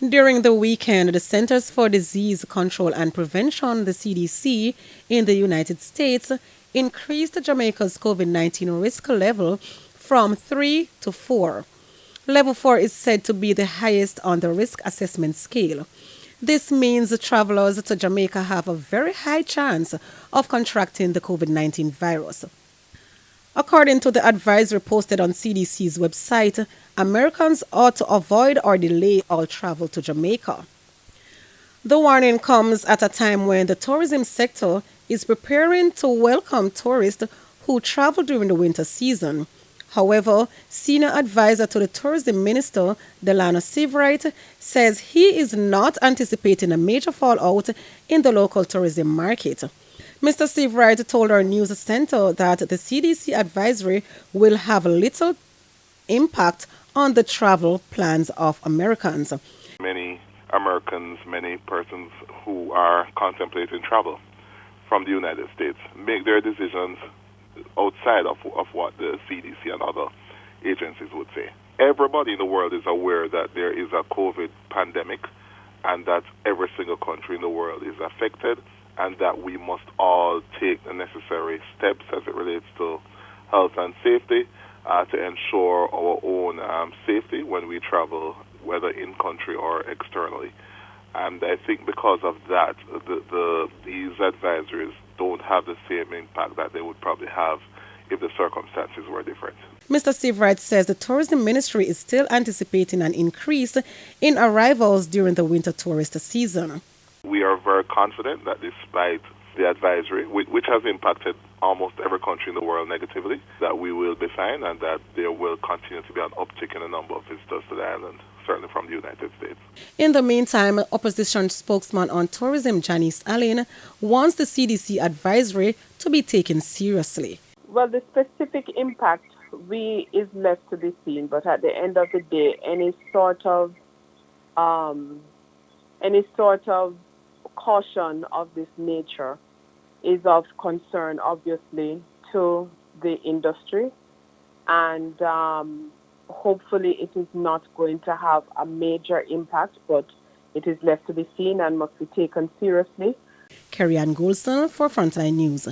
During the weekend, the Centers for Disease Control and Prevention, the CDC, in the United States increased Jamaica's COVID-19 risk level from 3 to 4. Level 4 is said to be the highest on the risk assessment scale. This means travelers to Jamaica have a very high chance of contracting the COVID-19 virus. According to the advisory posted on CDC's website, Americans ought to avoid or delay all travel to Jamaica. The warning comes at a time when the tourism sector is preparing to welcome tourists who travel during the winter season. However, senior advisor to the tourism minister, Delano Seavright, says he is not anticipating a major fallout in the local tourism market. Mr. Seavright told our news center that the CDC advisory will have little impact on the travel plans of Americans. Many Americans, many persons who are contemplating travel from the United States make their decisions outside of what the CDC and other agencies would say. Everybody in the world is aware that there is a COVID pandemic and that every single country in the world is affected, and that we must all take the necessary steps as it relates to health and safety to ensure our own safety when we travel, whether in country or externally. And I think because of that, these advisories don't have the same impact that they would probably have if the circumstances were different. Mr. Seavright says the tourism ministry is still anticipating an increase in arrivals during the winter tourist season. We are very confident that despite the advisory, which has impacted almost every country in the world negatively, that we will be fine and that there will continue to be an uptick in the number of visitors to the island, certainly from the United States. In the meantime, opposition spokesman on tourism Janice Allen wants the CDC advisory to be taken seriously. Well, the specific impact is left to be seen, but at the end of the day, any sort of caution of this nature is of concern, obviously, to the industry, and hopefully it is not going to have a major impact, but it is left to be seen and must be taken seriously. Carrie Ann Goulston for Frontline News.